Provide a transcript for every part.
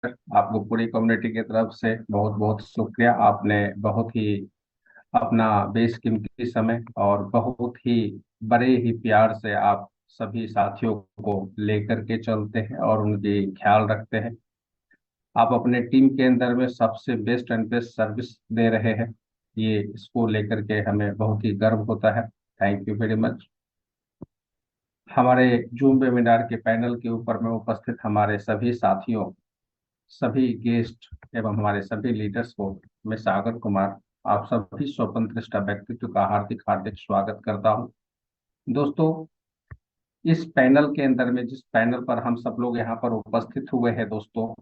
आपको पूरी कम्युनिटी की तरफ से बहुत बहुत शुक्रिया। आपने बहुत ही अपना बेशकीमती समय और बहुत ही बड़े ही प्यार से आप सभी साथियों को लेकर के चलते हैं और उनकी ख्याल रखते हैं। आप अपने टीम के अंदर में सबसे बेस्ट एंड बेस्ट सर्विस दे रहे हैं। ये इसको लेकर के हमें बहुत ही गर्व होता है। Thank you very much. हमारे जूम वेबिनार के पैनल के ऊपर में उपस्थित हमारे सभी साथियों, सभी गेस्ट एवं हमारे सभी लीडर्स को मैं सागर कुमार आप सभी स्वतंत्र व्यक्तित्व का हार्दिक हार्दिक स्वागत करता हूं। दोस्तों, इस पैनल के अंदर में जिस पैनल पर हम सब लोग यहाँ पर उपस्थित हुए हैं दोस्तों,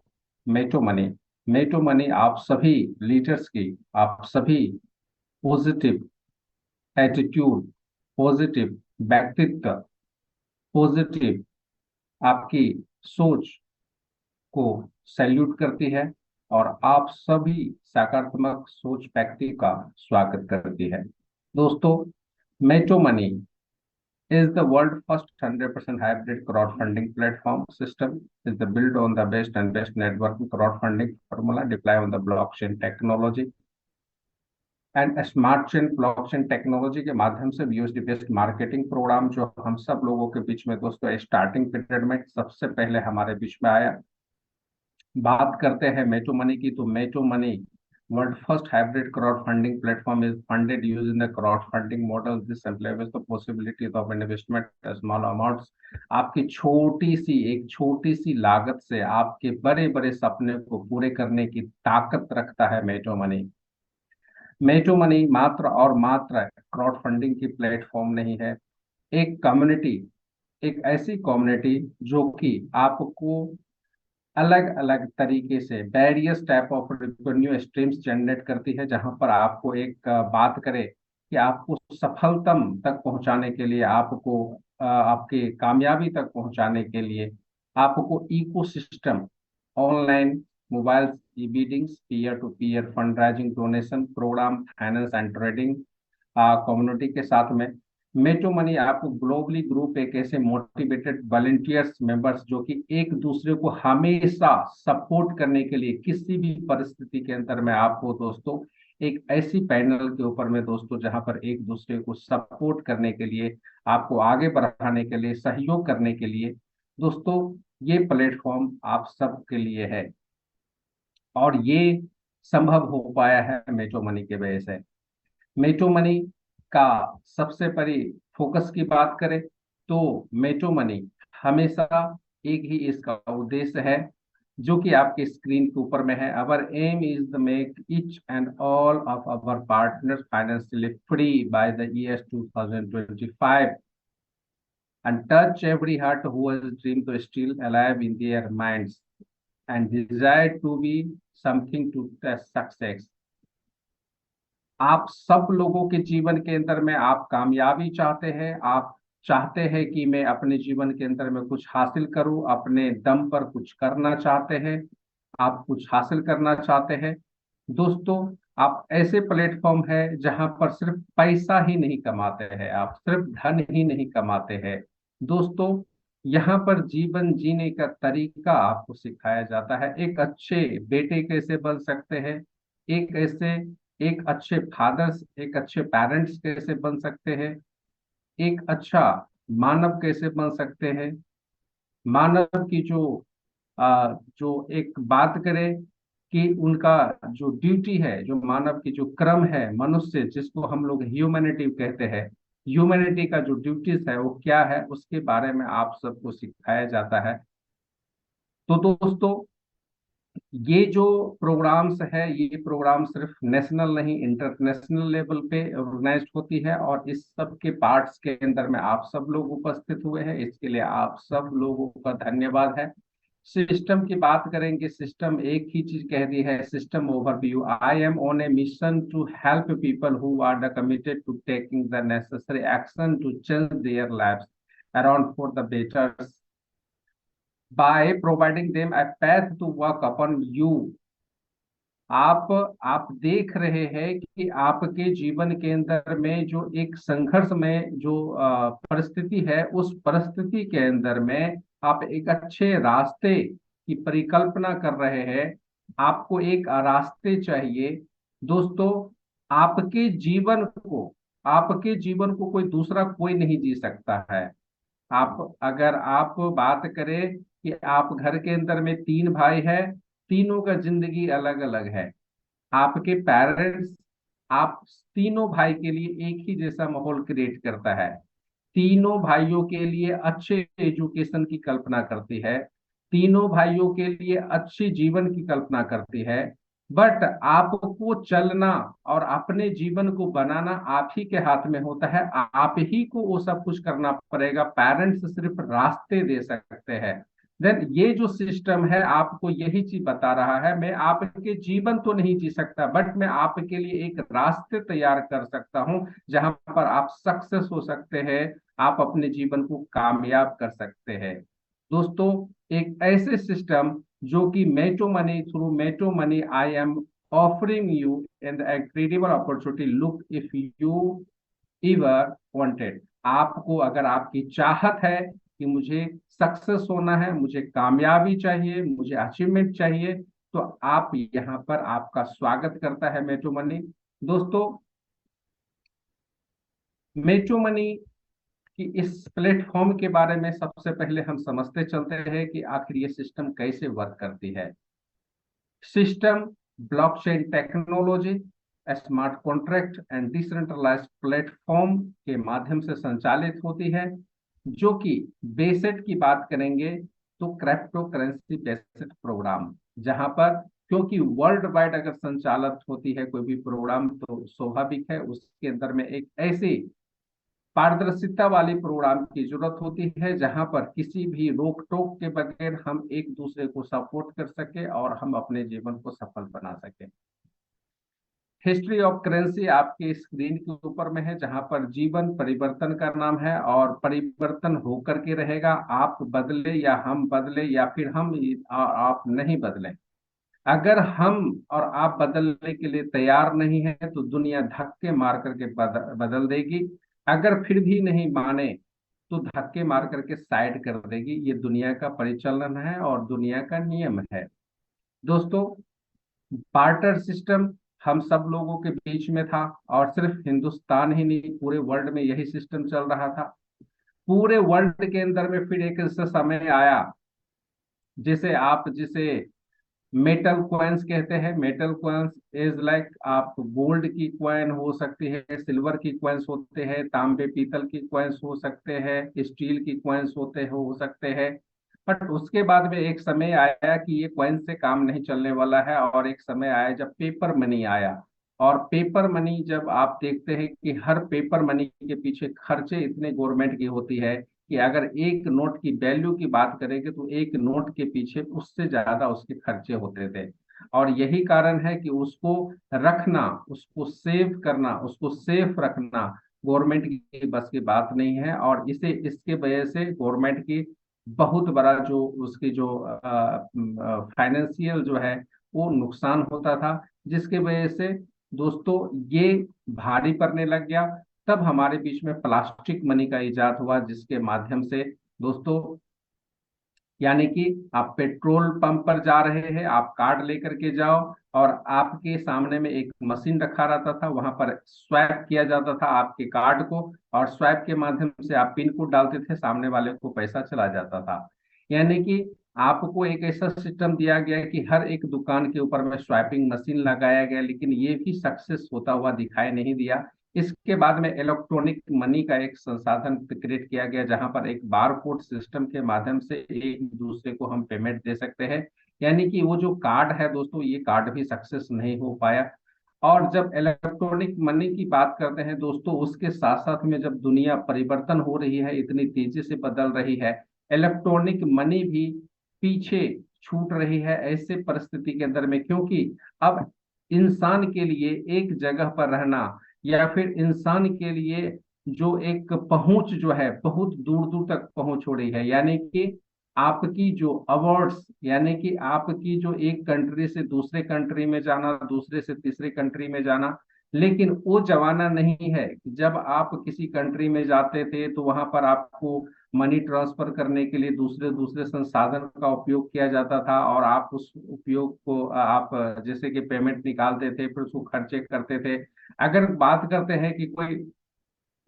मेटो मनी। मेटो मनी आप सभी लीडर्स की, आप सभी पॉजिटिव एटीट्यूड, पॉजिटिव व्यक्तित्व, पॉजिटिव आपकी सोच को सैल्यूट करती है और आप सभी सकारात्मक सोच व्यक्ति का स्वागत करती है। दोस्तों, मेटो money is the world first 100% hybrid crowdfunding platform system is the built on the best and best networking crowdfunding formula deploy on the blockchain technology and smart chain blockchain technology के माध्यम से यूएसडी बेस्ड मार्केटिंग प्रोग्राम जो हम सब लोगों के बीच में दोस्तों स्टार्टिंग पीरियड में सबसे पहले हमारे बीच में आया। बात करते हैं मेटो मनी की, तो Meto Money world first hybrid crowd funding platform is funded using the crowd funding model. This employs the possibility of investment small amounts. आपकी एक छोटी सी लागत से आपके बड़े बड़े सपने को पूरे करने की ताकत रखता है मेटो मनी। मेटो मनी मात्र और मात्र क्राउड फंडिंग की प्लेटफॉर्म नहीं है, एक कम्युनिटी, एक ऐसी कम्युनिटी जो कि आपको अलग अलग तरीके से various type of revenue streams generate करती है। जहां पर आपको एक बात करें कि आपको सफलतम तक पहुंचाने के लिए, आपको आपके कामयाबी तक पहुंचाने के लिए आपको ecosystem, online mobile e biddings, peer to peer fund raising, donation program, finance and trading community के साथ में मेटो मनी आपको ग्लोबली ग्रुप एक ऐसे मोटिवेटेड वॉलंटियर्स मेंबर्स जो कि एक दूसरे को हमेशा सपोर्ट करने के लिए किसी भी परिस्थिति के अंदर में आपको दोस्तों एक ऐसी पैनल के ऊपर में दोस्तों जहां पर एक दूसरे को सपोर्ट करने के लिए, आपको आगे बढ़ाने के लिए, सहयोग करने के लिए दोस्तों ये प्लेटफॉर्म आप सब के लिए है। और ये संभव हो पाया है मेटो मनी के वजह से। मेटो मनी का सबसे बड़ी फोकस की बात करें तो मेटो मनी हमेशा एक ही इसका उद्देश्य है जो कि आपके स्क्रीन के ऊपर में है। Our aim is the make each and all of our partners financially free by the year 2025 and touch every heart who has dreamed to still alive in their minds and desire to be something to the success। आप सब लोगों के जीवन के अंदर में आप कामयाबी चाहते हैं, आप चाहते हैं कि मैं अपने जीवन के अंदर में कुछ हासिल करूं, अपने दम पर कुछ करना चाहते हैं, आप कुछ हासिल करना चाहते हैं दोस्तों। आप ऐसे प्लेटफॉर्म है जहां पर सिर्फ पैसा ही नहीं कमाते हैं, आप सिर्फ धन ही नहीं कमाते हैं दोस्तों। यहाँ पर जीवन जीने का तरीका आपको सिखाया जाता है। एक अच्छे बेटे कैसे बन सकते हैं, एक ऐसे एक अच्छे फादर्स, एक अच्छे पेरेंट्स कैसे बन सकते हैं, एक अच्छा मानव कैसे बन सकते हैं। मानव की जो एक बात करें कि उनका जो ड्यूटी है, जो मानव की जो क्रम है, मनुष्य जिसको हम लोग ह्यूमैनिटी कहते हैं, ह्यूमैनिटी का जो ड्यूटीज है वो क्या है, उसके बारे में आप सबको सिखाया जाता है। तो दोस्तों, ये जो प्रोग्राम्स है, ये प्रोग्राम सिर्फ नेशनल नहीं इंटरनेशनल लेवल पे ऑर्गेनाइज होती है और इस सब के पार्ट्स के अंदर में आप सब लोग उपस्थित हुए हैं, इसके लिए आप सब लोगों का धन्यवाद है। सिस्टम की बात करेंगे, सिस्टम एक ही चीज कह दी है, system overview. I am on a mission to help people who are the committed to taking the necessary action to change their lives around for the better by providing them a path to walk upon you। आप देख रहे हैं कि आपके जीवन के अंदर में जो एक संघर्ष में जो परिस्थिति है, उस परिस्थिति के अंदर में आप एक अच्छे रास्ते की परिकल्पना कर रहे हैं, आपको एक रास्ते चाहिए। दोस्तों, आपके जीवन को आपके जीवन को कोई दूसरा कोई नहीं जी सकता है। अगर आप बात करें कि आप घर के अंदर में तीन भाई है, तीनों का जिंदगी अलग अलग है। आपके पेरेंट्स आप तीनों भाई के लिए एक ही जैसा माहौल क्रिएट करता है, तीनों भाइयों के लिए अच्छे एजुकेशन की कल्पना करती है, तीनों भाइयों के लिए अच्छे जीवन की कल्पना करती है। बट आपको चलना और अपने जीवन को बनाना आप ही के हाथ में होता है, आप ही को वो सब कुछ करना पड़ेगा। पेरेंट्स सिर्फ रास्ते दे सकते हैं। देन ये जो सिस्टम है आपको यही चीज बता रहा है, मैं आपके जीवन तो नहीं जी सकता, बट मैं आपके लिए एक रास्ते तैयार कर सकता हूं जहां पर आप सक्सेस हो सकते हैं, आप अपने जीवन को कामयाब कर सकते हैं। दोस्तों, एक ऐसे सिस्टम जो कि Meto Money, through Meto Money I am offering you in the incredible opportunity, look if you ever wanted। आपको अगर आपकी चाहत है कि मुझे सक्सेस होना है, मुझे कामयाबी चाहिए, मुझे अचीवमेंट चाहिए, तो आप यहाँ पर आपका स्वागत करता है मेटो मनी। दोस्तों, मेटो मनी कि इस प्लेटफॉर्म के बारे में सबसे पहले हम समझते चलते हैं कि आखिर ये सिस्टम कैसे वर्क करती है। System blockchain technology, smart contract and decentralised platform के माध्यम से संचालित होती है, जो कि बेसेट की बात करेंगे तो क्रिप्टो करेंसी बेसेट प्रोग्राम, जहां पर क्योंकि वर्ल्ड वाइड अगर संचालित होती है कोई भी प्रोग्राम तो स्वाभाविक है उसके अंदर में एक ऐसी पारदर्शिता वाली प्रोग्राम की जरूरत होती है जहां पर किसी भी रोक टोक के बगैर हम एक दूसरे को सपोर्ट कर सके और हम अपने जीवन को सफल बना सके। हिस्ट्री ऑफ करेंसी आपके स्क्रीन के ऊपर में है, जहां पर जीवन परिवर्तन का नाम है और परिवर्तन होकर के रहेगा। आप बदले या हम बदले या फिर आप नहीं बदले, अगर हम और आप बदलने के लिए तैयार नहीं है तो दुनिया धक्के मार करके बदल देगी। अगर फिर भी नहीं माने तो धक्के मार करके साइड कर देगी। ये दुनिया का परिचालन है और दुनिया का नियम है। दोस्तों, बार्टर सिस्टम हम सब लोगों के बीच में था, और सिर्फ हिंदुस्तान ही नहीं पूरे वर्ल्ड में यही सिस्टम चल रहा था। पूरे वर्ल्ड के अंदर में फिर एक ऐसा समय आया जिसे मेटल कॉइन्स कहते हैं। मेटल कॉइन्स इज लाइक आप गोल्ड की कॉइन हो सकती है, सिल्वर की कॉइन्स होते हैं, तांबे पीतल की कॉइन्स हो सकते हैं, स्टील की कॉइन्स हो सकते हैं। बट उसके बाद में एक समय आया कि ये कॉइन से काम नहीं चलने वाला है, और एक समय आया जब पेपर मनी आया। और पेपर मनी जब आप देखते हैं कि हर पेपर मनी के पीछे खर्चे इतने गवर्नमेंट की होती है कि अगर एक नोट की वैल्यू की बात करेंगे तो एक नोट के पीछे उससे ज्यादा उसके खर्चे होते थे। और यही कारण है कि उसको रखना, उसको सेव करना, उसको सेफ रखना गवर्नमेंट की बस की बात नहीं है। और इसके वजह से गवर्नमेंट की बहुत बड़ा जो उसकी जो फाइनेंशियल जो है वो नुकसान होता था, जिसके वजह से दोस्तों ये भारी पड़ने लग गया। तब हमारे बीच में प्लास्टिक मनी का इजाद हुआ, जिसके माध्यम से दोस्तों, यानी कि आप पेट्रोल पंप पर जा रहे हैं, आप कार्ड लेकर के जाओ और आपके सामने में एक मशीन रखा रहता था, वहां पर स्वैप किया जाता था आपके कार्ड को, और स्वैप के माध्यम से आप पिन कोड डालते थे, सामने वाले को पैसा चला जाता था। यानी कि आपको एक ऐसा सिस्टम दिया गया कि हर एक दुकान के ऊपर में स्वैपिंग मशीन लगाया गया, लेकिन ये भी सक्सेस होता हुआ दिखाई नहीं दिया। इसके बाद में इलेक्ट्रॉनिक मनी का एक संसाधन क्रिएट किया गया, जहां पर एक बार कोड सिस्टम के माध्यम से एक दूसरे को हम पेमेंट दे सकते हैं। यानी कि वो जो कार्ड है दोस्तों, ये कार्ड भी सक्सेस नहीं हो पाया। और जब इलेक्ट्रॉनिक मनी की बात करते हैं दोस्तों, उसके साथ साथ में जब दुनिया परिवर्तन हो रही है, इतनी तेजी से बदल रही है, इलेक्ट्रॉनिक मनी भी पीछे छूट रही है ऐसे परिस्थिति के अंदर में, क्योंकि अब इंसान के लिए एक जगह पर रहना, या फिर इंसान के लिए जो एक पहुंच जो है बहुत दूर दूर तक पहुंच हो रही है। यानी कि आपकी जो अवार्ड्स, यानी कि आपकी जो एक कंट्री से दूसरे कंट्री में जाना, दूसरे से तीसरे कंट्री में जाना, लेकिन वो जमाना नहीं है कि जब आप किसी कंट्री में जाते थे तो वहां पर आपको मनी ट्रांसफर करने के लिए दूसरे दूसरे संसाधन का उपयोग किया जाता था, और आप उस उपयोग को आप जैसे कि पेमेंट निकालते थे फिर उसको खर्चे करते थे। अगर बात करते हैं कि कोई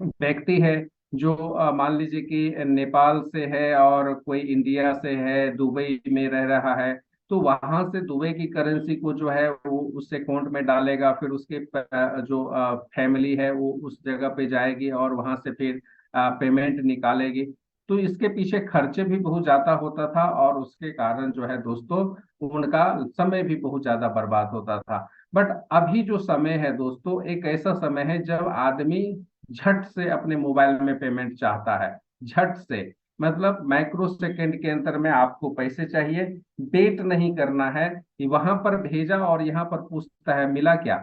व्यक्ति है जो मान लीजिए कि नेपाल से है और कोई इंडिया से है, दुबई में रह रहा है, तो वहां से दुबई की करेंसी को जो है वो उस अकाउंट में डालेगा, फिर उसके जो फैमिली है वो उस जगह पे जाएगी और वहां से फिर पेमेंट निकालेगी। तो इसके पीछे खर्चे भी बहुत ज्यादा होता था, और उसके कारण जो है दोस्तों उनका समय भी बहुत ज्यादा बर्बाद होता था। बट अभी जो समय है दोस्तों, एक ऐसा समय है जब आदमी झट से अपने मोबाइल में पेमेंट चाहता है, झट से, मतलब माइक्रो सेकंड के अंदर में आपको पैसे चाहिए, वेट नहीं करना है कि वहां पर भेजा और यहाँ पर पूछता है मिला क्या।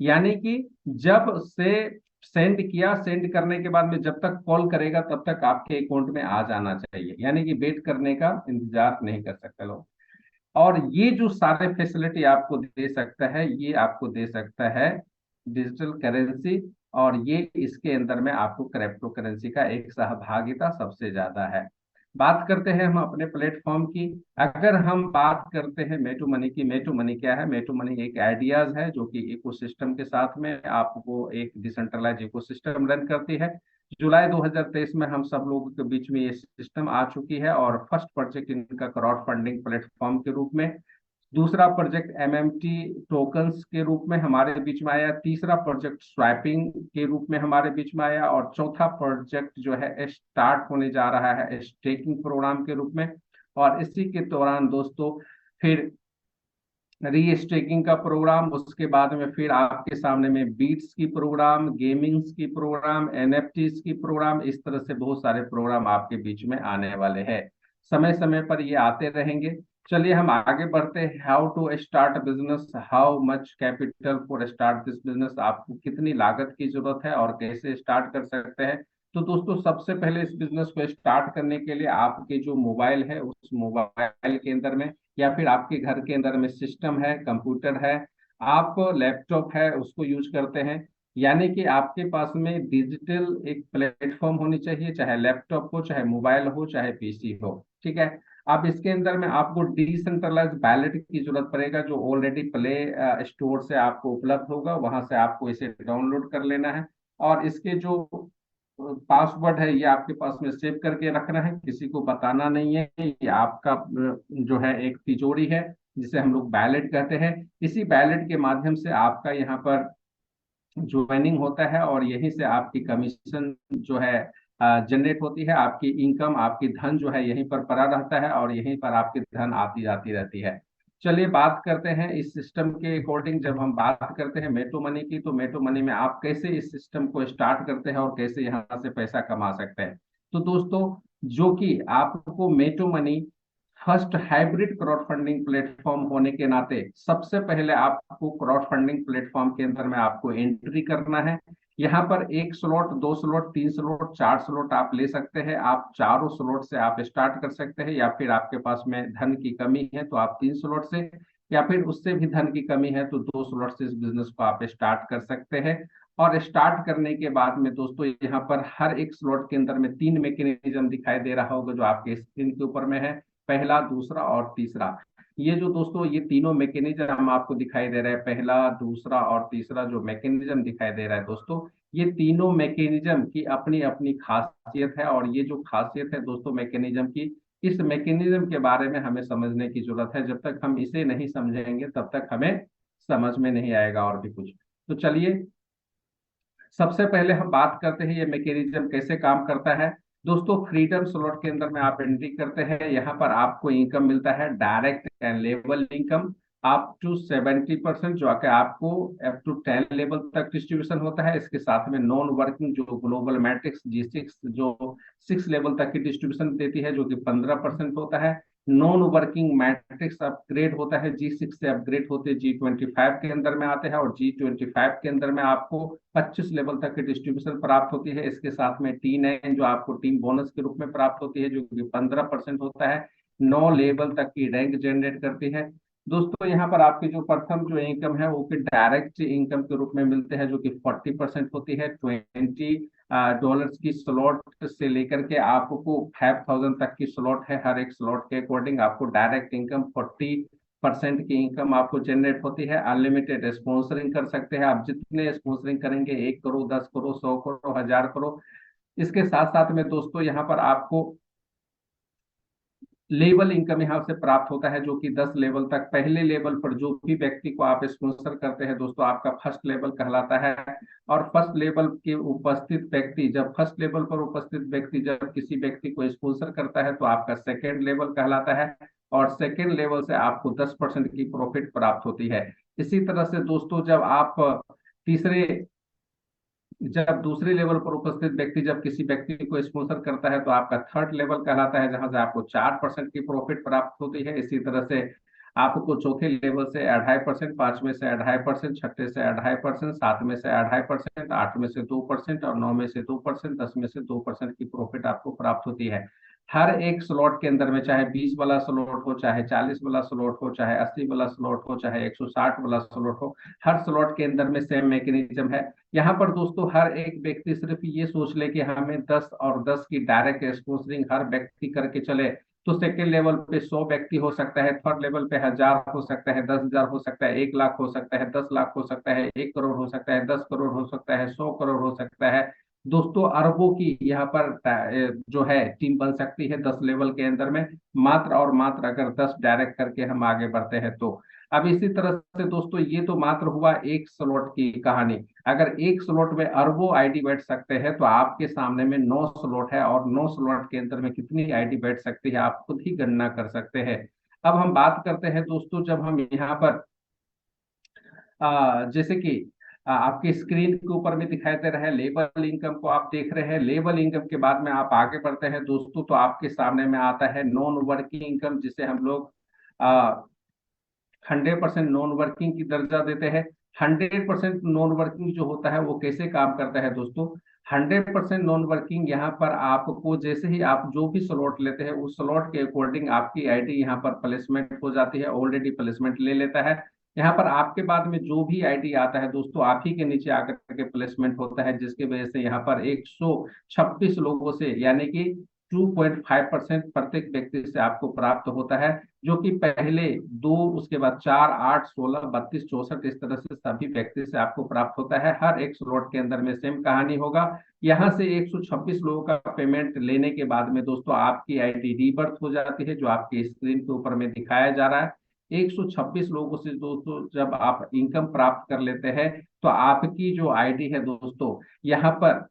यानी कि जब से सेंड किया, सेंड करने के बाद में जब तक कॉल करेगा तब तक आपके अकाउंट में आ जाना चाहिए, यानी कि वेट करने का इंतजार नहीं कर सकते लोग। और ये जो सारे फैसिलिटी आपको दे सकता है, ये आपको दे सकता है डिजिटल करेंसी, और ये इसके अंदर में आपको क्रिप्टो करेंसी का एक सहभागिता सबसे ज्यादा है। बात करते हैं हम अपने प्लेटफॉर्म की। अगर हम बात करते हैं मेटू मनी की, मेटू मनी क्या है? मेटू मनी एक आइडियाज है जो कि इकोसिस्टम के साथ में आपको एक डिसेंट्रलाइज इकोसिस्टम रन करती है। जुलाई 2023 में हम सब लोगों के बीच में ये सिस्टम आ चुकी है, और फर्स्ट प्रोजेक्ट इनका क्राउड फंडिंग प्लेटफॉर्म के रूप में, दूसरा प्रोजेक्ट एमएमटी टोकन्स के रूप में हमारे बीच में आया, तीसरा प्रोजेक्ट स्वैपिंग के रूप में हमारे बीच में आया, और चौथा प्रोजेक्ट जो है स्टार्ट होने जा रहा है स्टेकिंग प्रोग्राम के रूप में। और इसी के दौरान दोस्तों फिर री स्टेकिंग का प्रोग्राम, उसके बाद में फिर आपके सामने में बीट्स की प्रोग्राम, गेमिंग्स की प्रोग्राम, एनएफटीज की प्रोग्राम, इस तरह से बहुत सारे प्रोग्राम आपके बीच में आने वाले हैं। समय समय पर ये आते रहेंगे। चलिए हम आगे बढ़ते हैं। How to start business, how much capital for start this business, आपको कितनी लागत की जरूरत है और कैसे स्टार्ट कर सकते हैं। तो दोस्तों सबसे पहले इस बिजनेस को स्टार्ट करने के लिए आपके जो मोबाइल है उस मोबाइल के अंदर में, या फिर आपके घर के अंदर में सिस्टम है, कंप्यूटर है, आप लैपटॉप है उसको यूज करते हैं, यानी कि आपके पास में डिजिटल एक प्लेटफॉर्म होनी चाहिए, चाहे लैपटॉप हो, चाहे मोबाइल हो, चाहे पीसी हो। ठीक है। अब इसके अंदर में आपको डिसेंट्रलाइज बैलेट की जरूरत पड़ेगा, जो ऑलरेडी प्ले स्टोर से आपको उपलब्ध होगा, वहां से आपको इसे डाउनलोड कर लेना है। और इसके जो पासवर्ड है ये आपके पास में सेव करके रखना है, किसी को बताना नहीं है। ये आपका जो है एक तिजोरी है जिसे हम लोग बैलेट कहते हैं। इसी बैलेट के माध्यम से आपका यहाँ पर ज्वाइनिंग होता है, और यहीं से आपकी कमीशन जो है जनरेट होती है, आपकी इनकम, आपकी धन जो है यहीं पर पड़ा रहता है, और यहीं पर आपकी धन आती जाती रहती है। चलिए बात करते हैं इस सिस्टम के अकॉर्डिंग। जब हम बात करते हैं मेटो मनी की, तो मेटो मनी में आप कैसे इस सिस्टम को स्टार्ट करते हैं और कैसे यहाँ से पैसा कमा सकते हैं। तो दोस्तों जो कि आपको Meto Money first hybrid crowd funding platform होने के नाते सबसे पहले आपको क्राउड फंडिंग प्लेटफॉर्म के अंदर में आपको एंट्री करना है। यहाँ पर एक स्लॉट, दो स्लॉट, तीन स्लॉट, चार स्लॉट आप ले सकते हैं। आप चारों स्लॉट से आप स्टार्ट कर सकते हैं, या फिर आपके पास में धन की कमी है तो आप तीन स्लॉट से, या फिर उससे भी धन की कमी है तो दो स्लॉट से इस बिजनेस को आप स्टार्ट कर सकते हैं। और स्टार्ट करने के बाद में दोस्तों यहाँ पर हर एक स्लॉट के अंदर में तीन मैकेनिज्म दिखाई दे रहा होगा जो आपके स्क्रीन के ऊपर में है, पहला, दूसरा और तीसरा। ये जो दोस्तों ये तीनों मैकेनिज्म हम आपको दिखाई दे रहे हैं, पहला, दूसरा और तीसरा जो मैकेनिज्म दिखाई दे रहा है दोस्तों, ये तीनों मैकेनिज्म की अपनी अपनी खासियत है। और ये जो खासियत है दोस्तों मैकेनिज्म की, इस मैकेनिज्म के बारे में हमें समझने की जरूरत है। जब तक हम इसे नहीं समझेंगे तब तक हमें समझ में नहीं आएगा और भी कुछ। तो चलिए सबसे पहले हम बात करते हैं ये मैकेनिज्म कैसे काम करता है। दोस्तों फ्रीडम स्लॉट के अंदर में आप एंट्री करते हैं, यहाँ पर आपको इनकम मिलता है direct and level income up to 70%, जो कि आपको अप टू 10 लेवल तक डिस्ट्रीब्यूशन होता है। इसके साथ में नॉन वर्किंग जो ग्लोबल मैट्रिक्स G6 जो 6 लेवल तक की डिस्ट्रीब्यूशन देती है, जो कि 15% होता है। नॉन वर्किंग मैट्रिक्स अपग्रेड होता है, G6 से अपग्रेड होते G25 के अंदर में आते हैं, और G25 के अंदर में आपको 25 लेवल तक की डिस्ट्रीब्यूशन प्राप्त होती है। इसके साथ में T9 जो आपको टीम बोनस के रूप में प्राप्त होती है, जो कि 15% होता है, 9 लेवल तक की रैंक जनरेट करती है। दोस्तों यहाँ पर आपकी जो प्रथम जो इनकम है वो कि डायरेक्ट इनकम के रूप में मिलते हैं, जो कि 40% होती है। $20 की स्लॉट से लेकर के आपको 5,000 तक की स्लॉट है। हर एक स्लॉट के अकॉर्डिंग आपको डायरेक्ट इनकम 40% की इनकम आपको जनरेट होती है। अनलिमिटेड स्पॉन्सरिंग कर सकते हैं आप, जितने स्पॉन्सरिंग करेंगे, 1 करोड़, 10 करोड़, 100 करोड़, 1000 करोड़। इसके साथ साथ में दोस्तों यहाँ पर आपको लेवल इनकम यहाँ से प्राप्त होता है, जो कि 10 लेवल तक। पहले लेवल पर जो भी व्यक्ति को आप स्पॉन्सर करते हैं दोस्तों, आपका फर्स्ट लेवल कहलाता है। और फर्स्ट लेवल के उपस्थित व्यक्ति, जब फर्स्ट लेवल पर उपस्थित व्यक्ति जब किसी व्यक्ति को स्पॉन्सर करता है तो आपका सेकेंड लेवल कहलाता है। और सेकेंड लेवल से आपको 10% की प्रॉफिट प्राप्त होती है। इसी तरह से दोस्तों तीसरे जब दूसरे लेवल पर उपस्थित व्यक्ति जब किसी व्यक्ति को स्पॉन्सर करता है तो आपका थर्ड लेवल कहलाता है, जहां से आपको 4% की प्रॉफिट प्राप्त होती है। इसी तरह से आपको चौथे लेवल से 2.5%, पांचवें से 2.5%, छठे से 2.5%, सातवें से 2.5%, आठ में से 2%, और नौ में से 2%, 10 में से 2% की प्रॉफिट आपको प्राप्त होती है। हर एक स्लॉट के अंदर में, चाहे 20 वाला स्लॉट हो, चाहे 40 वाला स्लॉट हो, चाहे 80 वाला स्लॉट हो, चाहे 160 वाला स्लॉट हो, हर स्लॉट के अंदर में सेम मैकेनिज्म है। यहाँ पर दोस्तों हर एक व्यक्ति सिर्फ ये सोच ले कि हमें 10 और 10 की डायरेक्ट स्पॉन्सरिंग हर व्यक्ति करके चले, तो सेकेंड लेवल पे 100 व्यक्ति हो सकता है, थर्ड लेवल पे 1000 हो सकता है, 10,000 हो सकता है, 1 लाख हो सकता है, 10 लाख हो सकता है, 1 करोड़ हो सकता है, 10 करोड़ हो सकता है, 100 करोड़ हो सकता है। दोस्तों अरबों की यहाँ पर जो है टीम बन सकती है 10 लेवल के अंदर में, मात्र और मात्र अगर 10 डायरेक्ट करके हम आगे बढ़ते हैं तो। अब इसी तरह से दोस्तों ये तो मात्र हुआ एक स्लॉट की कहानी। अगर एक स्लॉट में अरबों आईडी बैठ सकते हैं तो आपके सामने में 9 स्लॉट है, और 9 स्लॉट के अंदर में कितनी आईडी बैठ सकती है आप खुद ही गणना कर सकते हैं। अब हम बात करते हैं दोस्तों, जब हम यहाँ पर जैसे कि आपकी स्क्रीन के ऊपर में दिखाई दे रहा है लेबल इनकम को आप देख रहे हैं। लेबल इनकम के बाद में आप आगे बढ़ते हैं दोस्तों, तो आपके सामने में आता है नॉन वर्किंग इनकम, जिसे हम लोग 100% नॉन वर्किंग की दर्जा देते हैं। 100% नॉन वर्किंग जो होता है वो कैसे काम करता है दोस्तों? 100% नॉन वर्किंग यहाँ पर आपको जैसे ही आप जो भी स्लॉट लेते हैं उस स्लॉट के अकॉर्डिंग आपकी आईडी यहाँ पर प्लेसमेंट हो जाती है, ऑलरेडी प्लेसमेंट ले लेता है। यहाँ पर आपके बाद में जो भी आईडी आता है दोस्तों, आप ही के नीचे आकर के प्लेसमेंट होता है, जिसकी वजह से यहाँ पर 126 लोगों से, यानी कि 2.5% प्रत्येक व्यक्ति से आपको प्राप्त होता है, जो कि पहले दो, उसके बाद 4, 8, 16, 32, 64, इस तरह से सभी व्यक्ति से आपको प्राप्त होता है। हर एक स्लॉट के अंदर में सेम कहानी होगा। यहाँ से 126 लोगों का पेमेंट लेने के बाद में दोस्तों आपकी आईडी रीबर्थ हो जाती है, जो आपकी स्क्रीन के ऊपर में दिखाया जा रहा है। 126 लोगों से दोस्तों जब आप इनकम प्राप्त कर लेते हैं तो आपकी जो आईडी है दोस्तों यहाँ पर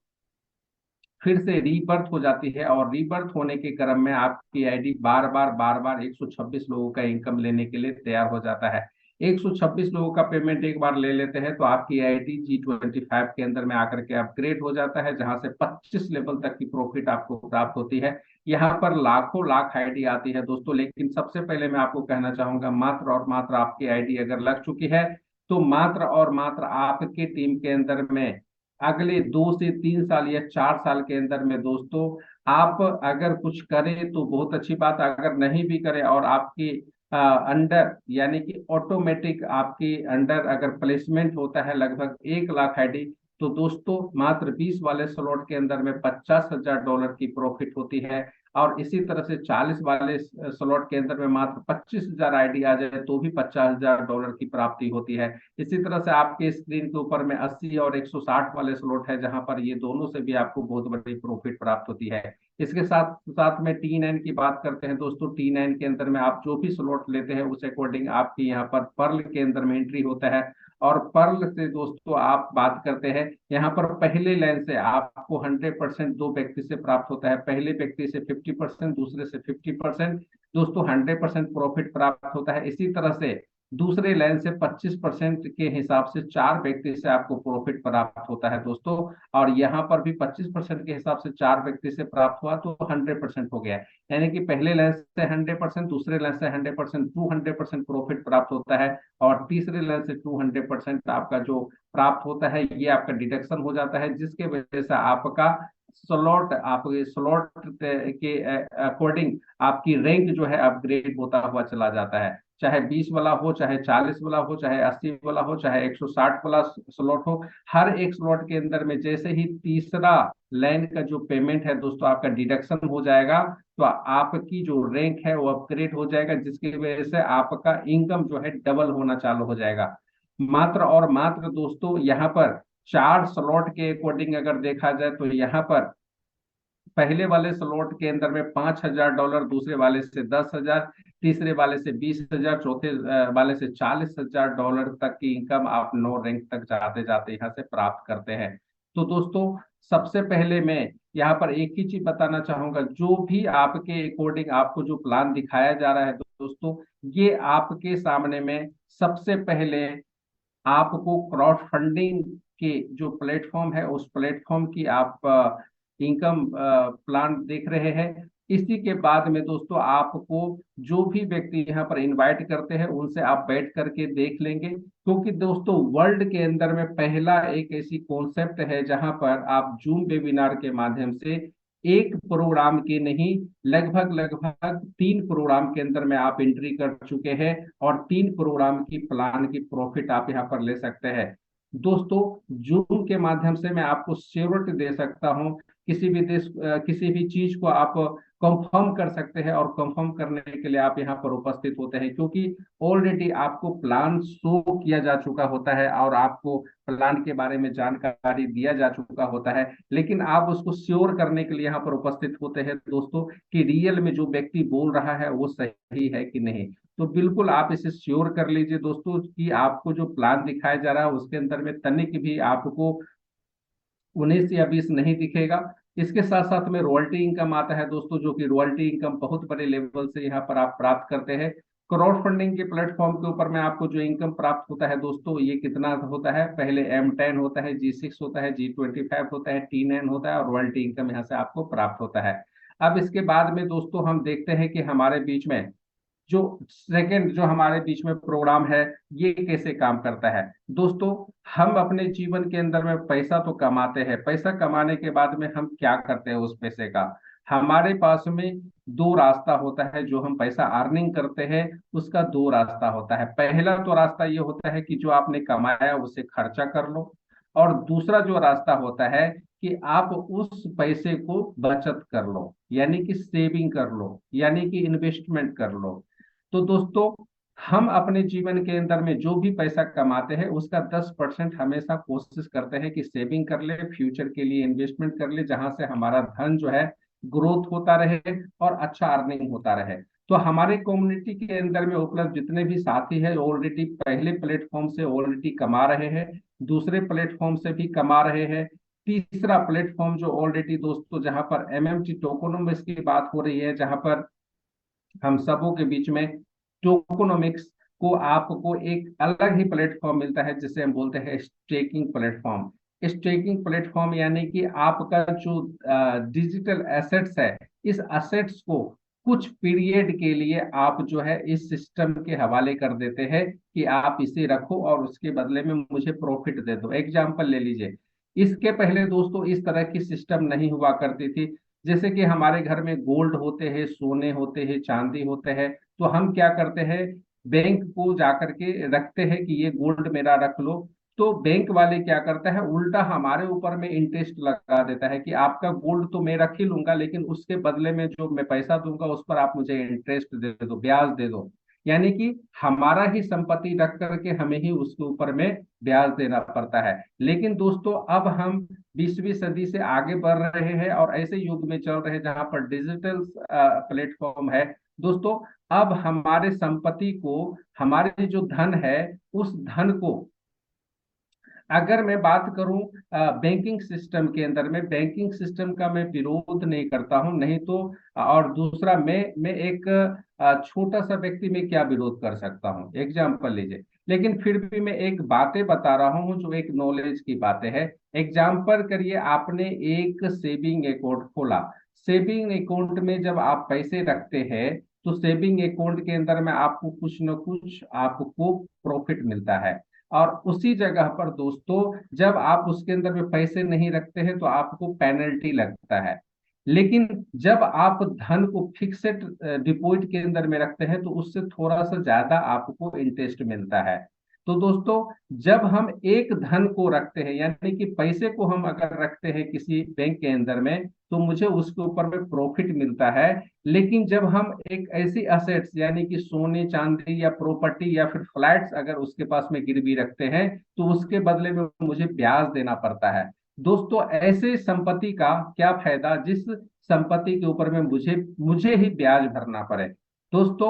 फिर से रीबर्थ हो जाती है, और रीबर्थ होने के क्रम में आपकी आईडी बार बार 126 लोगों का इनकम लेने के लिए तैयार हो जाता है। 126 लोगों का पेमेंट एक बार ले लेते हैं तो आपकी आईडी G25 के अंदर में आकर के अपग्रेड हो जाता है, जहां से 25 लेवल तक की प्रॉफिट आपको प्राप्त होती है। यहाँ पर लाखों लाख आईडी आती है दोस्तों, लेकिन सबसे पहले मैं आपको कहना चाहूंगा, मात्र और मात्र आपकी आईडी अगर लग चुकी है तो मात्र और मात्र आपके टीम के अंदर में अगले 2 से 3 साल या 4 साल के अंदर में दोस्तों आप अगर कुछ करें तो बहुत अच्छी बात, अगर नहीं भी करें और आपकी अंडर, यानी कि ऑटोमेटिक आपकी अंडर अगर प्लेसमेंट होता है लगभग 1 लाख आईडी, तो दोस्तों मात्र 20 वाले स्लॉट के अंदर में $50,000 की प्रॉफिट होती है। और इसी तरह से 40 वाले स्लॉट के अंदर में मात्र 25,000 आईडी आ जाए तो भी $50,000 की प्राप्ति होती है। इसी तरह से आपके स्क्रीन के ऊपर में 80 और 160 वाले स्लॉट है, जहां पर ये दोनों से भी आपको बहुत बड़ी प्रॉफिट प्राप्त होती है। इसके साथ साथ में T9 की बात करते हैं दोस्तों। T9 के अंदर में आप जो भी स्लॉट लेते हैं उस अकॉर्डिंग आपकी यहाँ पर पर्ल के अंदर में एंट्री होता है। और पर्ल से दोस्तों आप बात करते हैं, यहाँ पर पहले लाइन से आपको 100% दो व्यक्ति से प्राप्त होता है। पहले व्यक्ति से 50%, दूसरे से 50%, दोस्तों 100% प्रॉफिट प्राप्त होता है। इसी तरह से दूसरे लाइन से 25% के हिसाब से 4 व्यक्ति से आपको प्रॉफिट प्राप्त होता है दोस्तों। और यहाँ पर भी 25% के हिसाब से 4 व्यक्ति से प्राप्त हुआ तो 100% हो गया, यानी कि पहले लाइन से 100%, दूसरे लाइन से 100%, 200% प्रॉफिट प्राप्त होता है। और तीसरे लाइन से 200% आपका जो प्राप्त होता है ये आपका डिडक्शन हो जाता है, जिसके वजह से आपका आपके स्लॉट के अकॉर्डिंग आपकी रैंक जो है अपग्रेड होता हुआ चला जाता है। चाहे 20 वाला हो, चाहे 40 वाला हो, चाहे 80 वाला हो, चाहे 160 वाला स्लॉट हो, हर एक स्लॉट के अंदर में जैसे ही तीसरा लाइन का जो पेमेंट है दोस्तों आपका डिडक्शन हो जाएगा, तो आपकी जो रैंक है वो अपग्रेड हो जाएगा, जिसकी वजह से आपका इनकम जो है डबल होना चालू हो जाएगा। मात्र और मात्र दोस्तों यहाँ पर चार स्लॉट के अकॉर्डिंग अगर देखा जाए तो यहाँ पर पहले वाले स्लॉट के अंदर में $5,000, दूसरे वाले से 10,000, तीसरे वाले से 20,000, चौथे वाले से $40,000 तक की इनकम आप 9 रैंक तक जाते जाते यहाँ से प्राप्त करते हैं। तो दोस्तों सबसे पहले मैं यहाँ पर एक ही चीज बताना चाहूंगा, जो भी आपके अकॉर्डिंग आपको जो प्लान दिखाया जा रहा है दोस्तों, ये आपके सामने में सबसे पहले आपको क्राउड फंडिंग के जो प्लेटफॉर्म है उस प्लेटफॉर्म की आप इनकम प्लान देख रहे हैं। इसी के बाद में दोस्तों आपको जो भी व्यक्ति यहाँ पर इनवाइट करते हैं उनसे आप बैठ करके देख लेंगे, क्योंकि दोस्तों वर्ल्ड के अंदर में पहला एक ऐसी कॉन्सेप्ट है जहां पर आप जूम वेबिनार के माध्यम से एक प्रोग्राम के नहीं, लगभग लगभग 3 प्रोग्राम के अंदर में आप एंट्री कर चुके हैं, और 3 प्रोग्राम की प्लान की प्रॉफिट आप यहाँ पर ले सकते हैं। दोस्तों जूम के माध्यम से मैं आपको श्योरिटी दे सकता हूँ, किसी भी देश किसी भी चीज को आप कंफर्म कर सकते हैं, और कंफर्म करने के लिए आप यहाँ पर उपस्थित होते हैं, क्योंकि ऑलरेडी आपको प्लान शो किया जा चुका होता है और आपको प्लान के बारे में जानकारी दिया जा चुका होता है, लेकिन आप उसको श्योर करने के लिए यहाँ पर उपस्थित होते हैं दोस्तों कि रियल में जो व्यक्ति बोल रहा है वो सही है कि नहीं। तो बिल्कुल आप इसे श्योर कर लीजिए दोस्तों कि आपको जो प्लान दिखाया जा रहा है उसके अंदर में तनिक भी आपको 19 या 20 नहीं दिखेगा। इसके साथ साथ में रॉयल्टी इनकम आता है दोस्तों, जो कि रॉयल्टी इनकम बहुत बड़े लेवल से यहाँ पर आप प्राप्त करते हैं। क्राउड फंडिंग के प्लेटफॉर्म के ऊपर में आपको जो इनकम प्राप्त होता है दोस्तों, ये कितना होता है, पहले M10 होता है, G6 होता है, G25 होता है, T9 होता है, और रॉयल्टी इनकम यहाँ से आपको प्राप्त होता है। अब इसके बाद में दोस्तों हम देखते हैं कि हमारे बीच में जो सेकंड जो हमारे बीच में प्रोग्राम है ये कैसे काम करता है। दोस्तों हम अपने जीवन के अंदर में पैसा तो कमाते हैं, पैसा कमाने के बाद में हम क्या करते हैं उस पैसे का, हमारे पास में दो रास्ता होता है। जो हम पैसा अर्निंग करते हैं उसका दो रास्ता होता है। पहला तो रास्ता ये होता है कि जो आपने कमाया उसे खर्चा कर लो, और दूसरा जो रास्ता होता है कि आप उस पैसे को बचत कर लो, यानी कि सेविंग कर लो, यानी कि इन्वेस्टमेंट कर लो। तो दोस्तों हम अपने जीवन के अंदर में जो भी पैसा कमाते हैं उसका 10% हमेशा कोशिश करते हैं कि सेविंग कर ले, फ्यूचर के लिए इन्वेस्टमेंट कर ले, जहां से हमारा धन जो है ग्रोथ होता रहे और अच्छा अर्निंग होता रहे। तो हमारे कम्युनिटी के अंदर में उपलब्ध जितने भी साथी हैं ऑलरेडी पहले प्लेटफॉर्म से ऑलरेडी कमा रहे हैं, दूसरे प्लेटफॉर्म से भी कमा रहे हैं, तीसरा प्लेटफॉर्म जो ऑलरेडी दोस्तों जहां पर MMT टोकोनोमिक्स की बात हो रही है, जहां पर हम सबों के बीच में टोकोनोमिक्स को आपको एक अलग ही प्लेटफॉर्म मिलता है जिसे हम बोलते हैं स्टेकिंग प्लेटफॉर्म। स्टेकिंग प्लेटफॉर्म यानी कि आपका जो डिजिटल एसेट्स है, इस एसेट्स को कुछ पीरियड के लिए आप जो है इस सिस्टम के हवाले कर देते हैं कि आप इसे रखो और उसके बदले में मुझे प्रॉफिट दे दो। एग्जाम्पल ले लीजिए, इसके पहले दोस्तों इस तरह की सिस्टम नहीं हुआ करती थी। जैसे कि हमारे घर में गोल्ड होते हैं, सोने होते हैं, चांदी होते हैं, तो हम क्या करते हैं, बैंक को जाकर के रखते हैं कि ये गोल्ड मेरा रख लो। तो बैंक वाले क्या करता है, उल्टा हमारे ऊपर में इंटरेस्ट लगा देता है कि आपका गोल्ड तो मैं रख ही लूंगा, लेकिन उसके बदले में जो मैं पैसा दूंगा उस पर आप मुझे इंटरेस्ट दे दो, ब्याज दे दो। यानी कि हमारा ही संपत्ति रख करके हमें ही उसके ऊपर में ब्याज देना पड़ता है। लेकिन दोस्तों अब हम 20वीं सदी से आगे बढ़ रहे हैं और ऐसे युग में चल रहे हैं जहां पर डिजिटल प्लेटफॉर्म है दोस्तों। अब हमारे संपत्ति को, हमारे जो धन है उस धन को, अगर मैं बात करूं बैंकिंग सिस्टम के अंदर में, बैंकिंग सिस्टम का मैं विरोध नहीं करता हूं, नहीं तो और दूसरा मैं एक छोटा सा व्यक्ति में क्या विरोध कर सकता हूं, एग्जाम्पल लीजिए। लेकिन फिर भी मैं एक बातें बता रहा हूं जो एक नॉलेज की बातें है। एग्जाम्पल करिए, आपने एक सेविंग अकाउंट खोला, सेविंग अकाउंट में जब आप पैसे रखते हैं तो सेविंग अकाउंट के अंदर में आपको कुछ न कुछ आपको प्रॉफिट मिलता है। और उसी जगह पर दोस्तों जब आप उसके अंदर में पैसे नहीं रखते हैं तो आपको पेनल्टी लगता है। लेकिन जब आप धन को फिक्सेड डिपॉजिट के अंदर में रखते हैं तो उससे थोड़ा सा ज्यादा आपको इंटरेस्ट मिलता है। तो दोस्तों, जब हम एक धन को रखते हैं, यानी कि पैसे को हम अगर रखते हैं किसी बैंक के अंदर में, तो मुझे उसके ऊपर में प्रॉफिट मिलता है। लेकिन जब हम एक ऐसी असेट्स, यानी कि सोने चांदी या प्रॉपर्टी या फिर फ्लैट्स अगर उसके पास में गिरवी रखते हैं, तो उसके बदले में मुझे ब्याज देना पड़ता है। दोस्तों, ऐसे संपत्ति का क्या फायदा जिस संपत्ति के ऊपर में मुझे मुझे ही ब्याज भरना पड़े। दोस्तों,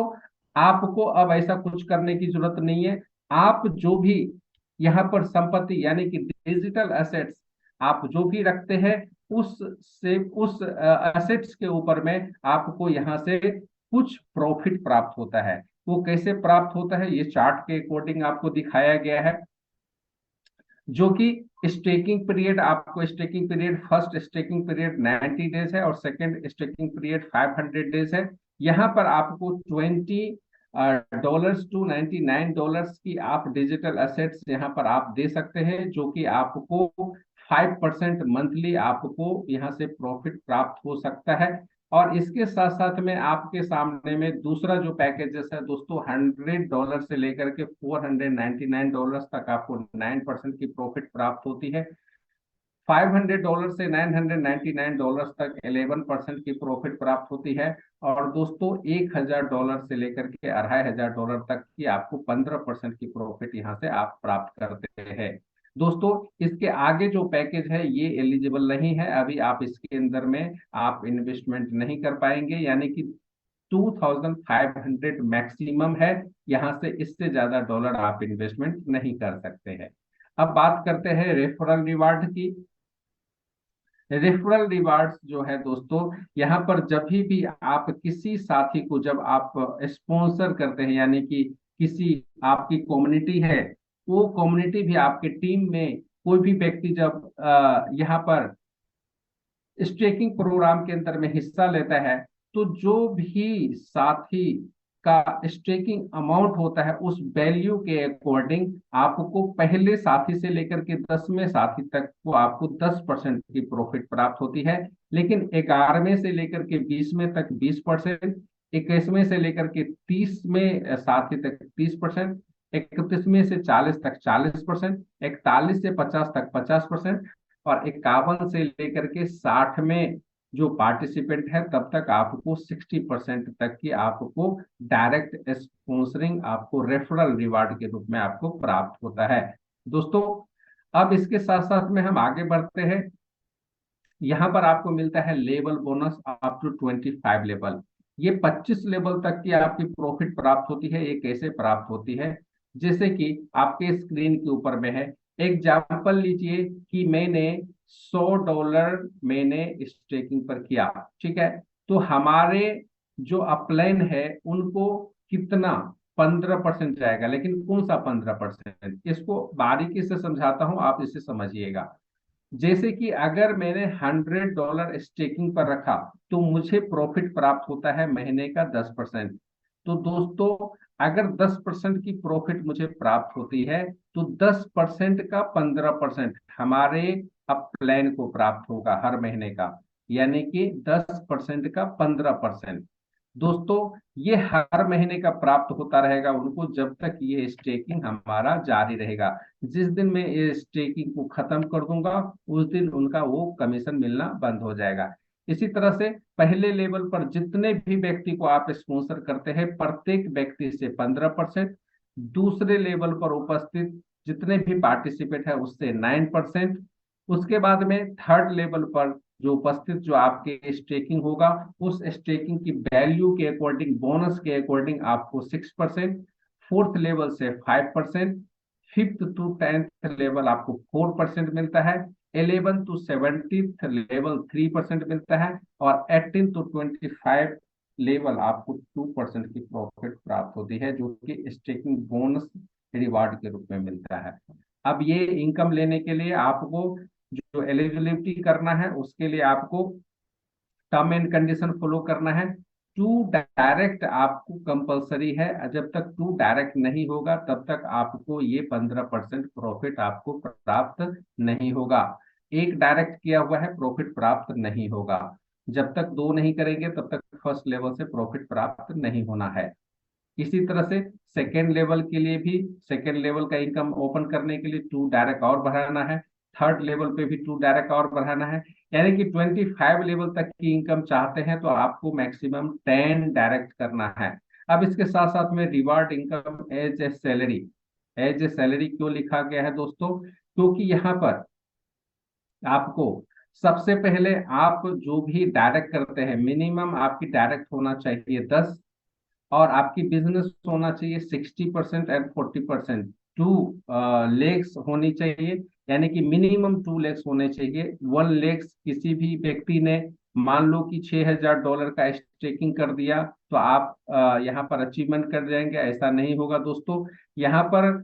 आपको अब ऐसा कुछ करने की जरूरत नहीं है। आप जो भी यहाँ पर संपत्ति यानी कि डिजिटल एसेट्स आप जो भी रखते हैं, उस एसेट्स के ऊपर में आपको यहाँ से कुछ प्रॉफिट प्राप्त होता है। वो कैसे प्राप्त होता है, ये चार्ट के अकॉर्डिंग आपको दिखाया गया है। जो कि स्टेकिंग पीरियड, आपको staking period, first staking period 90 days है और सेकंड स्टेकिंग पीरियड 500 डेज है। यहाँ पर आपको $20 to $99 की आप डिजिटल असेट्स यहाँ पर आप दे सकते हैं, जो कि आपको 5% मंथली आपको यहाँ से प्रॉफिट प्राप्त हो सकता है। और इसके साथ साथ में आपके सामने में दूसरा जो पैकेजेस है दोस्तों, $100 से लेकर के $499 तक आपको 9% की प्रॉफिट प्राप्त होती है। $500 से $999 तक 11% की प्रॉफिट प्राप्त होती है। और दोस्तों, $1000 से लेकर के $2500 तक की आपको 15% की प्रॉफिट यहाँ से आप प्राप्त करते हैं। दोस्तों, इसके आगे जो पैकेज है ये एलिजिबल नहीं है, अभी आप इसके अंदर में आप इन्वेस्टमेंट नहीं कर पाएंगे, यानी कि 2500 मैक्सिमम है। यहाँ से इससे ज्यादा डॉलर आप इन्वेस्टमेंट नहीं कर सकते हैं। अब बात करते हैं रेफरल रिवार्ड की। रेफरल रिवार्ड्स जो है दोस्तों, यहाँ पर जब भी आप किसी साथी को जब आप स्पॉन्सर करते हैं, यानी कि किसी आपकी कम्युनिटी है, वो कम्युनिटी भी आपके टीम में कोई भी व्यक्ति जब यहाँ पर स्टेकिंग प्रोग्राम के अंदर में हिस्सा लेता है, तो जो भी साथी का स्टेकिंग अमाउंट होता है उस वैल्यू के अकॉर्डिंग आपको पहले साथी से लेकर के 10वें साथी तक को आपको 10% की प्रॉफिट प्राप्त होती है। लेकिन 11वें से लेकर के 20वें तक 20%, 21वें से लेकर के 30वें साथी तक 30%, 31वें से 40 तक 40%, 41 से 50 तक 50%, और 51 से लेकर के 60 में जो पार्टिसिपेंट है तब तक आपको 60% तक की आपको डायरेक्ट स्पॉन्सरिंग, आपको रेफरल रिवार्ड के रूप में आपको प्राप्त होता है। दोस्तों, अब इसके साथ साथ में हम आगे बढ़ते हैं। यहाँ पर आपको मिलता है level bonus up to 25 level. ये 25 लेवल तक की आपकी प्रॉफिट प्राप्त होती है। ये कैसे प्राप्त होती है, जैसे कि आपके स्क्रीन के ऊपर में है। एग्जाम्पल लीजिए कि मैंने $100 मैंने स्टेकिंग पर किया, ठीक है। तो हमारे जो अपलाइन है उनको कितना 15% जाएगा, लेकिन कौन सा 15%, इसको बारीकी से समझाता हूं, आप इसे समझिएगा। जैसे कि अगर मैंने $100 स्टेकिंग पर रखा, तो मुझे प्रॉफिट प्राप्त होता है महीने का 10%। तो दोस्तों, अगर 10% की प्रॉफिट मुझे प्राप्त होती है, तो 10% का 15% हमारे अब प्लान को प्राप्त होगा हर महीने का, यानी कि 10% का 15%। दोस्तों, ये हर महीने का प्राप्त होता रहेगा उनको जब तक ये स्टेकिंग हमारा जारी रहेगा। जिस दिन मैं ये स्टेकिंग को खत्म कर दूंगा, उस दिन उनका वो कमीशन मिलना बंद हो जाएगा। इसी तरह से पहले लेवल पर जितने भी व्यक्ति को आप स्पॉन्सर करते हैं, प्रत्येक व्यक्ति से 15%, दूसरे लेवल पर उपस्थित जितने भी पार्टिसिपेट है उससे 9%, उसके बाद में थर्ड लेवल पर जो उपस्थित जो आपके स्टेकिंग होगा, उस स्टेकिंग की वैल्यू के अकॉर्डिंग, बोनस के अकॉर्डिंग आपको 6%, फोर्थ लेवल से 5%, फिफ्थ टू टेंथ लेवल आपको 4% मिलता है, 11 to 17 लेवल 3% मिलता है, और 18 to 25 लेवल आपको 2% की प्रॉफिट प्राप्त होती है, जो कि स्टेकिंग बोनस रिवार्ड के रूप में मिलता है। अब ये इनकम लेने के लिए आपको जो एलिजिबिलिटी करना है, उसके लिए आपको टर्म एंड कंडीशन फॉलो करना है। टू डायरेक्ट आपको कंपलसरी है, जब तक टू डायरेक्ट नहीं होगा तब तक आपको ये 15% प्रॉफिट आपको प्राप्त नहीं होगा। एक डायरेक्ट किया हुआ है, प्रॉफिट प्राप्त नहीं होगा। जब तक दो नहीं करेंगे तब तक फर्स्ट लेवल से प्रॉफिट प्राप्त नहीं होना है। इसी तरह से सेकेंड लेवल के लिए भी, सेकेंड लेवल का इनकम ओपन करने के लिए टू डायरेक्ट और बढ़ाना है, थर्ड लेवल पे भी टू डायरेक्ट और बढ़ाना है। यानी कि 25 लेवल तक की इनकम चाहते हैं तो आपको मैक्सिमम 10 डायरेक्ट करना है। अब इसके साथ साथ में reward income as a salary, as a salary क्यों लिखा गया है दोस्तों? क्योंकि यहाँ पर आपको सबसे पहले आप जो भी डायरेक्ट करते हैं, मिनिमम आपकी डायरेक्ट होना चाहिए 10, और आपकी बिजनेस होना चाहिए 60% एंड 40%। टू लेग्स होनी चाहिए, यानी कि मिनिमम 2 लेग्स होने चाहिए। 1 लेग्स किसी भी व्यक्ति ने मान लो कि $6,000 का स्टेकिंग कर दिया तो आप यहाँ पर अचीवमेंट कर जाएंगे, ऐसा नहीं होगा दोस्तों। यहाँ पर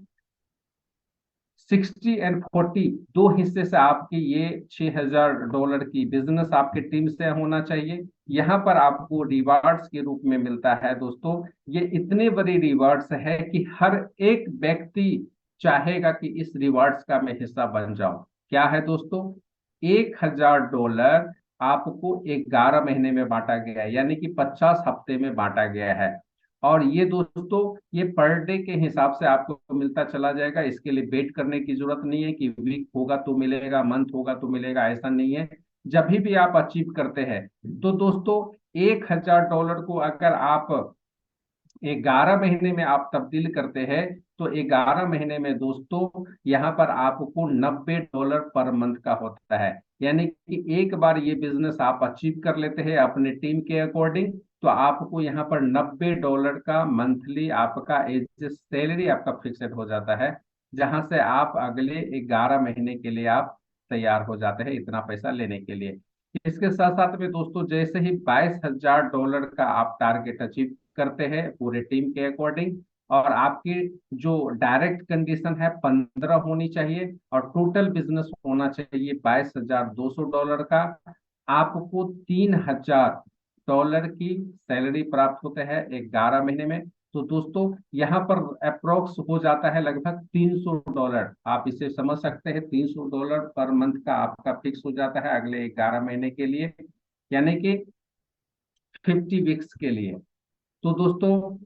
60 एंड 40 दो हिस्से से आपके ये $6,000 की बिजनेस आपके टीम से होना चाहिए। यहाँ पर आपको रिवार्ड्स के रूप में मिलता है दोस्तों, ये इतने बड़े रिवार्ड्स है कि हर एक व्यक्ति चाहेगा कि इस रिवार्ड्स का मैं हिस्सा बन जाऊं। क्या है दोस्तों? $1,000 आपको 11 महीने में बांटा गया है, यानी कि 50 हफ्ते में बांटा गया है। और ये दोस्तों ये पर डे के हिसाब से आपको मिलता चला जाएगा। इसके लिए वेट करने की जरूरत नहीं है कि वीक होगा तो मिलेगा, मंथ होगा तो मिलेगा, ऐसा नहीं है। जब भी आप अचीव करते हैं तो दोस्तों $1,000 को अगर आप 11 महीने में आप तब्दील करते हैं तो 11 महीने में दोस्तों यहाँ पर आपको $90 पर मंथ का होता है। यानी कि एक बार ये बिजनेस आप अचीव कर लेते हैं अपने टीम के अकॉर्डिंग तो आपको यहाँ पर $90 का मंथली आपका एज सैलरी आपका फिक्सेड हो जाता है, जहां से आप अगले 11 महीने के लिए आप तैयार हो जाते हैं इतना पैसा लेने के लिए। इसके साथ साथ में दोस्तों जैसे ही $22,000 का आप टारगेट अचीव करते हैं पूरे टीम के अकॉर्डिंग, और आपकी जो डायरेक्ट कंडीशन है 15 होनी चाहिए और टोटल बिजनेस होना चाहिए $22,200 का, आपको $3,000 की सैलरी प्राप्त होते हैं 11 महीने में। तो दोस्तों यहाँ पर अप्रोक्स हो जाता है लगभग $300, आप इसे समझ सकते हैं। $300 पर मंथ का आपका फिक्स हो जाता है अगले 11 महीने के लिए, यानी कि 50 वीक्स के लिए। तो दोस्तों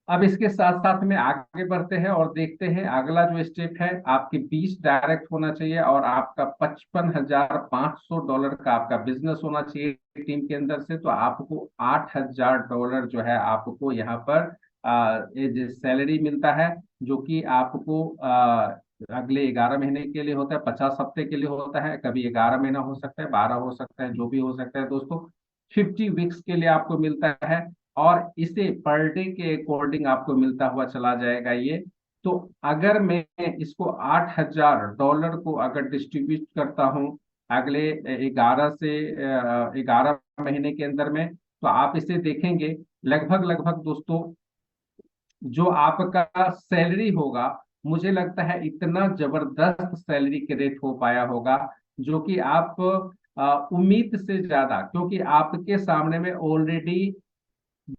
अब इसके साथ साथ में आगे बढ़ते हैं और देखते हैं अगला जो स्टेप है। आपके 20 डायरेक्ट होना चाहिए और आपका $55,500 का आपका बिजनेस होना चाहिए टीम के अंदर से, तो आपको $8,000 जो है आपको यहाँ पर ये सैलरी मिलता है, जो कि आपको अगले 11 महीने के लिए होता है, 50 हफ्ते के लिए होता है, कभी 11 महीना हो सकता है, 12 हो सकता है, जो भी हो सकता है दोस्तों। 50 वीक्स के लिए आपको मिलता है और इसे पर डे के अकॉर्डिंग आपको मिलता हुआ चला जाएगा ये। तो अगर मैं इसको $8,000 को अगर डिस्ट्रीब्यूट करता हूँ अगले 11 महीने के अंदर में, तो आप इसे देखेंगे लगभग लगभग दोस्तों जो आपका सैलरी होगा, मुझे लगता है इतना जबरदस्त सैलरी क्रिएट हो पाया होगा जो कि आप उम्मीद से ज्यादा, क्योंकि आपके सामने में ऑलरेडी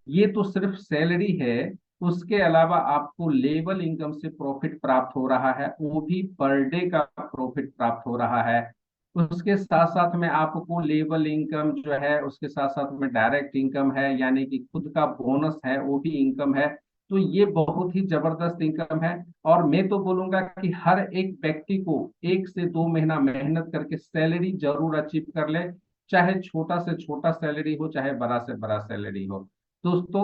ये तो सिर्फ सैलरी है, उसके अलावा आपको लेवल इनकम से प्रॉफिट प्राप्त हो रहा है, वो भी पर डे का प्रॉफिट प्राप्त हो रहा है। उसके साथ साथ में आपको लेवल इनकम जो है उसके साथ साथ में डायरेक्ट इनकम है, यानी कि खुद का बोनस है वो भी इनकम है। तो ये बहुत ही जबरदस्त इनकम है। और मैं तो बोलूंगा कि हर एक व्यक्ति को 1 से 2 महीना मेहनत करके सैलरी जरूर अचीव कर ले, चाहे छोटा से छोटा सैलरी हो चाहे बड़ा से बड़ा सैलरी हो दोस्तों।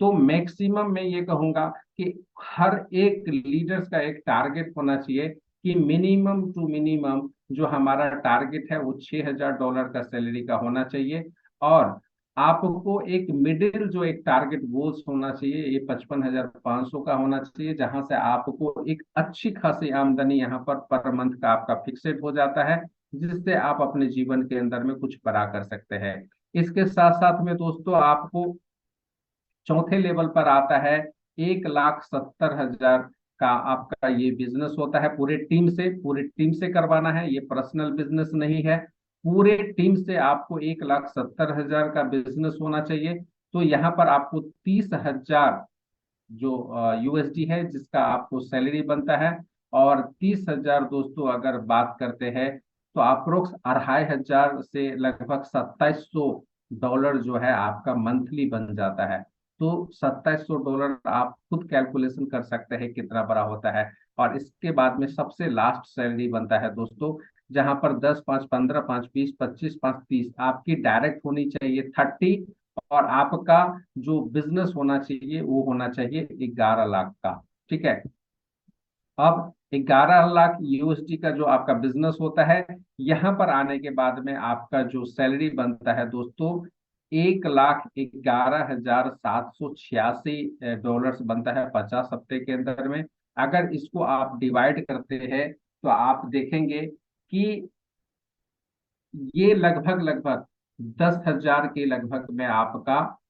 तो मैक्सिमम मैं ये कहूंगा कि हर एक लीडर्स का एक टारगेट होना चाहिए कि मिनिमम टू मिनिमम जो हमारा टारगेट है वो $6,000 का सैलरी का होना चाहिए। और आपको एक मिडिल जो एक टारगेट गोल्स होना चाहिए ये 55,500 का होना चाहिए, जहां से आपको एक अच्छी खासी आमदनी यहाँ पर मंथ का आपका फिक्सेड हो जाता है, जिससे आप अपने जीवन के अंदर में कुछ बड़ा कर सकते हैं। इसके साथ साथ में दोस्तों आपको चौथे लेवल पर आता है 1,70,000 का आपका ये बिजनेस होता है पूरे टीम से, पूरे टीम से करवाना है, ये पर्सनल बिजनेस नहीं है। पूरे टीम से आपको 1,70,000 का बिजनेस होना चाहिए। तो यहाँ पर आपको 30,000 जो यूएसडी है जिसका आपको सैलरी बनता है, और 30,000 दोस्तों अगर बात करते हैं तो अप्रोक्स 2,500 से लगभग 2,700 डॉलर जो है आपका मंथली बन जाता है। तो $2700 आप खुद कैलकुलेशन कर सकते हैं कितना बड़ा होता है। और इसके बाद में सबसे लास्ट सैलरी बनता है दोस्तों, जहां पर 10, 5, 15, 5, 20, 25, 5, 30 आपकी डायरेक्ट होनी चाहिए 30, और आपका जो बिजनेस होना चाहिए वो होना चाहिए 11 लाख का। ठीक है। अब 11 लाख USD का जो आपका बिजनेस होता है, यहां पर आने के बाद में आपका जो सैलरी बनता है दोस्तों, 1,11,786 डॉलर्स बनता है 50 हफ्ते के अंदर में। अगर इसको आप डिवाइड करते हैं तो आप देखेंगे कि ये लगभग लगभग 10,000 के लगभग में आपका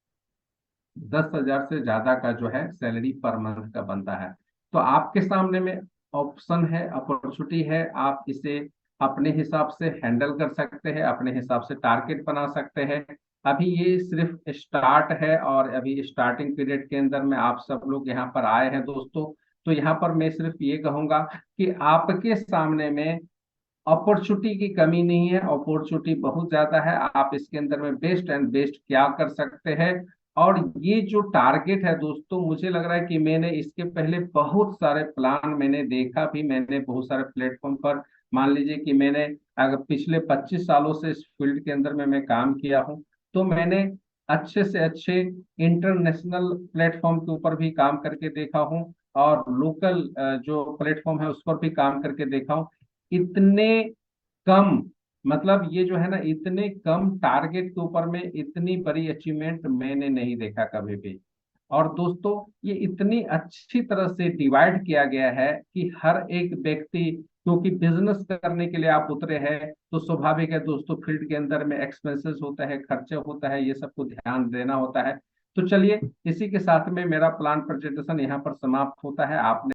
10,000 से ज्यादा का जो है सैलरी पर मंथ का बनता है। तो आपके सामने में ऑप्शन है, अपॉर्चुनिटी है, आप इसे अपने हिसाब से हैंडल कर सकते हैं, अपने हिसाब से टारगेट बना सकते हैं। अभी ये सिर्फ स्टार्ट है, और अभी स्टार्टिंग पीरियड के अंदर में आप सब लोग यहाँ पर आए हैं दोस्तों। तो यहाँ पर मैं सिर्फ ये कहूंगा कि आपके सामने में अपॉर्चुनिटी की कमी नहीं है, अपॉर्चुनिटी बहुत ज्यादा है। आप इसके अंदर में बेस्ट एंड बेस्ट क्या कर सकते हैं। और ये जो टारगेट है दोस्तों, मुझे लग रहा है कि मैंने इसके पहले बहुत सारे प्लान मैंने देखा भी, मैंने बहुत सारे प्लेटफॉर्म पर, मान लीजिए कि मैंने अगर पिछले 25 सालों से इस फील्ड के अंदर में मैं काम किया हूं, तो मैंने अच्छे से अच्छे इंटरनेशनल प्लेटफॉर्म के ऊपर भी काम करके देखा हूं, और लोकल जो प्लेटफॉर्म है उस पर भी काम करके देखा हूं। इतने कम, मतलब ये जो है ना, इतने कम टारगेट के ऊपर में इतनी बड़ी अचीवमेंट मैंने नहीं देखा कभी भी। और दोस्तों, ये इतनी अच्छी तरह से डिवाइड किया गया है कि हर एक व्यक्ति, क्योंकि बिजनेस करने के लिए आप उतरे हैं, तो स्वाभाविक है दोस्तों, फील्ड के अंदर में एक्सपेंसेस होता है, खर्चे होता है, ये सबको ध्यान देना होता है। तो चलिए, इसी के साथ में मेरा प्लान प्रेजेंटेशन यहाँ पर समाप्त होता है। आपने